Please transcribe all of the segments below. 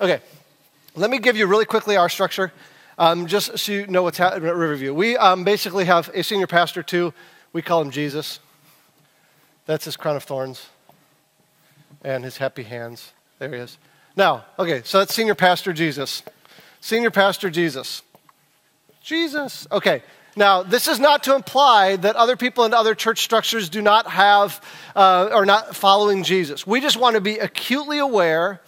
Okay, let me give you really quickly our structure, just so you know what's happening at Riverview. We basically have a senior pastor too. We call him Jesus. That's his crown of thorns and his happy hands. There he is. Now, okay, so that's senior pastor Jesus. Senior pastor Jesus. Jesus. Okay. Now, this is not to imply that other people in other church structures do not have or not following Jesus. We just want to be acutely aware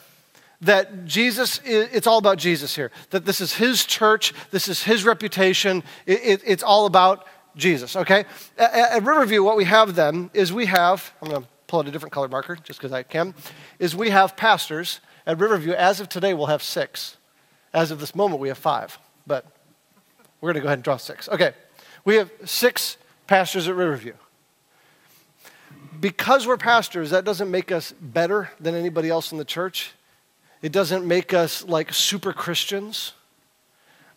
that Jesus, it's all about Jesus here. That this is his church, this is his reputation, it's all about Jesus, okay? At Riverview, what we have then is I'm going to pull out a different color marker just because I can, is we have pastors. At Riverview, as of today, we'll have 6. As of this moment, we have 5, but we're going to go ahead and draw 6. Okay, we have 6 pastors at Riverview. Because we're pastors, that doesn't make us better than anybody else in the church. It doesn't make us like super Christians.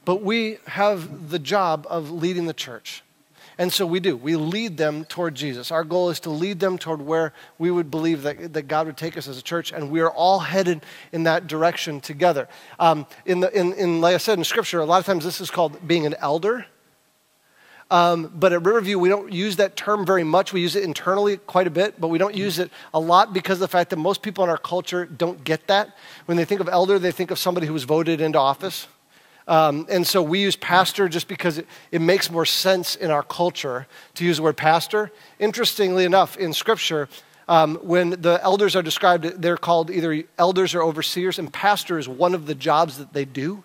But we have the job of leading the church. And so we do. We lead them toward Jesus. Our goal is to lead them toward where we would believe that God would take us as a church, and we are all headed in that direction together. Like I said in Scripture, a lot of times this is called being an elder. But at Riverview, we don't use that term very much. We use it internally quite a bit, but we don't use it a lot because of the fact that most people in our culture don't get that. When they think of elder, they think of somebody who was voted into office. And so we use pastor just because it makes more sense in our culture to use the word pastor. Interestingly enough, in Scripture, when the elders are described, they're called either elders or overseers, and pastor is one of the jobs that they do,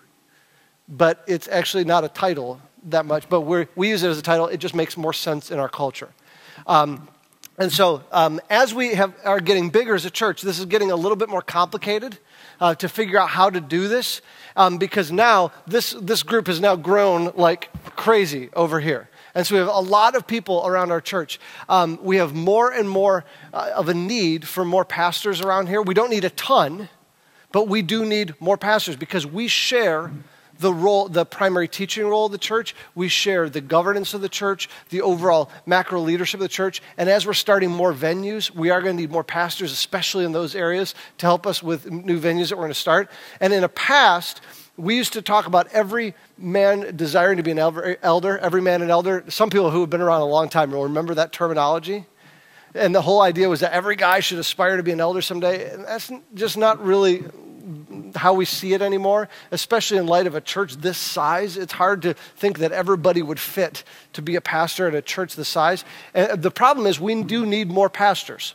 but it's actually not a title that much, but we use it as a title. It just makes more sense in our culture. And so as we are getting bigger as a church, this is getting a little bit more complicated to figure out how to do this, because now this group has now grown like crazy over here. And so we have a lot of people around our church. We have more and more of a need for more pastors around here. We don't need a ton, but we do need more pastors because we share the primary teaching role of the church. We share the governance of the church, the overall macro leadership of the church. And as we're starting more venues, we are going to need more pastors, especially in those areas, to help us with new venues that we're going to start. And in the past, we used to talk about every man desiring to be an elder, every man an elder. Some people who have been around a long time will remember that terminology. And the whole idea was that every guy should aspire to be an elder someday. And that's just not really how we see it anymore, especially in light of a church this size. It's hard to think that everybody would fit to be a pastor at a church this size. And the problem is we do need more pastors.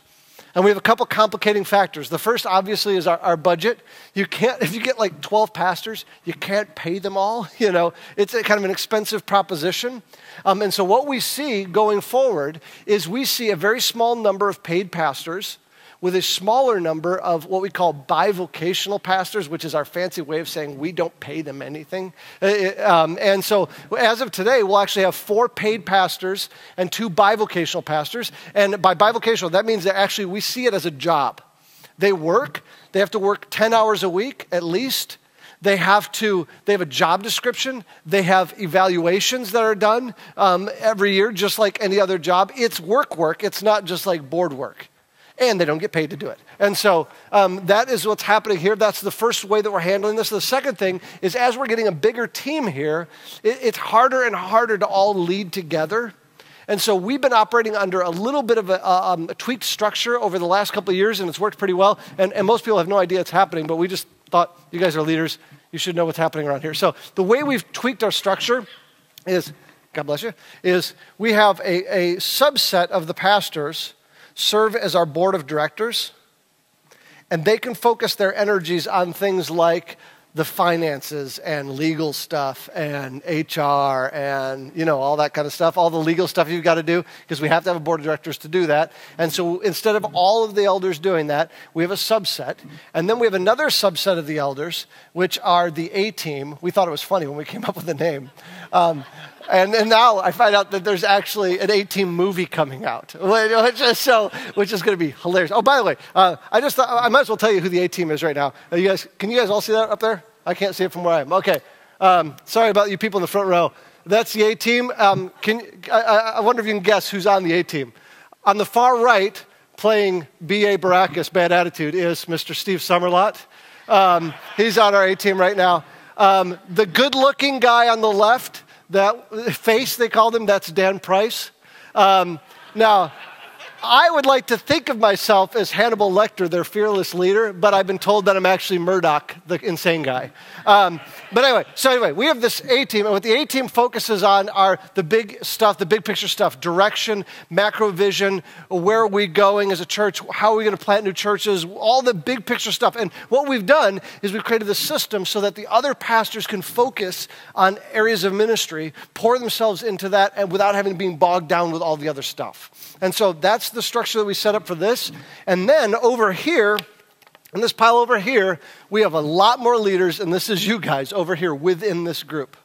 And we have a couple complicating factors. The first, obviously, is our budget. If you get like 12 pastors, you can't pay them all. It's a kind of an expensive proposition. And so what we see going forward is we see a very small number of paid pastors with a smaller number of what we call bivocational pastors, which is our fancy way of saying we don't pay them anything. And so as of today, we'll actually have 4 paid pastors and 2 bivocational pastors. And by bivocational, that means that actually we see it as a job. They have to work 10 hours a week at least. They have a job description. They have evaluations that are done every year, just like any other job. It's work. It's not just like board work. And they don't get paid to do it. And so that is what's happening here. That's the first way that we're handling this. The second thing is as we're getting a bigger team here, it's harder and harder to all lead together. And so we've been operating under a little bit of a tweaked structure over the last couple of years, and it's worked pretty well. And most people have no idea it's happening, but we just thought, you guys are leaders. You should know what's happening around here. So the way we've tweaked our structure is, God bless you, is we have a subset of the pastors serve as our board of directors, and they can focus their energies on things like the finances and legal stuff and HR and, all that kind of stuff, all the legal stuff you've got to do, because we have to have a board of directors to do that. And so instead of all of the elders doing that, we have a subset. And then we have another subset of the elders, which are the A-team. We thought it was funny when we came up with the name. And now I find out that there's actually an A-team movie coming out, which is going to be hilarious. Oh, by the way, I just thought I might as well tell you who the A-team is right now. Can you guys all see that up there? I can't see it from where I am. Okay. Sorry about you people in the front row. That's the A-team. I wonder if you can guess who's on the A-team. On the far right, playing B.A. Baracus, Bad Attitude, is Mr. Steve Summerlot. He's on our A team right now. The good-looking guy on the left, that face they called him, that's Dan Price. Now, I would like to think of myself as Hannibal Lecter, their fearless leader, but I've been told that I'm actually Murdoch, the insane guy. But anyway, we have this A-team, and what the A-team focuses on are the big stuff, the big picture stuff, direction, macro vision, where are we going as a church, how are we going to plant new churches, all the big picture stuff. And what we've done is we've created this system so that the other pastors can focus on areas of ministry, pour themselves into that, and without having to be bogged down with all the other stuff. And so that's the structure that we set up for this. And then over here, in this pile over here, we have a lot more leaders, and this is you guys over here within this group.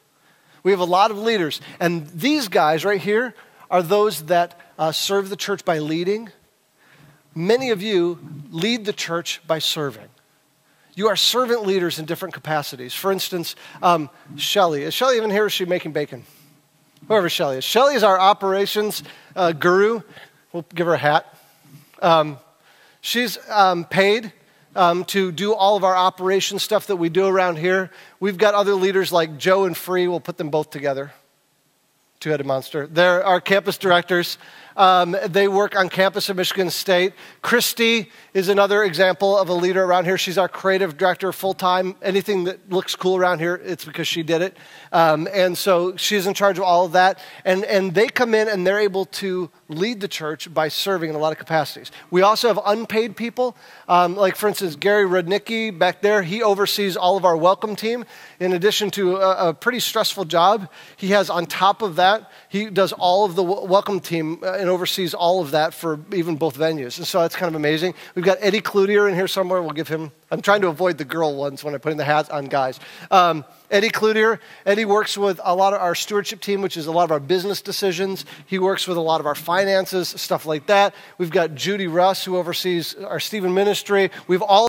We have a lot of leaders. And these guys right here are those that serve the church by leading. Many of you lead the church by serving. You are servant leaders in different capacities. For instance, Shelly. Is Shelly even here, or is she making bacon? Whoever Shelly is. Shelly is our operations guru. We'll give her a hat. She's paid to do all of our operation stuff that we do around here. We've got other leaders like Joe and Free. We'll put them both together. Two-headed monster. They're our campus directors. They work on campus at Michigan State. Christy is another example of a leader around here. She's our creative director full-time. Anything that looks cool around here, it's because she did it. And so she's in charge of all of that. And they come in and they're able to lead the church by serving in a lot of capacities. We also have unpaid people. Like, for instance, Gary Rudnicki back there, he oversees all of our welcome team. In addition to a pretty stressful job, he has on top of that, he does all of the welcome team and oversees all of that for even both venues. And so that's kind of amazing. We've got Eddie Cloutier in here somewhere. We'll give him, I'm trying to avoid the girl ones when I'm putting the hats on guys. Eddie Cloutier, Eddie works with a lot of our stewardship team, which is a lot of our business decisions. He works with a lot of our finances, stuff like that. We've got Judy Russ, who oversees our Stephen ministry. We've all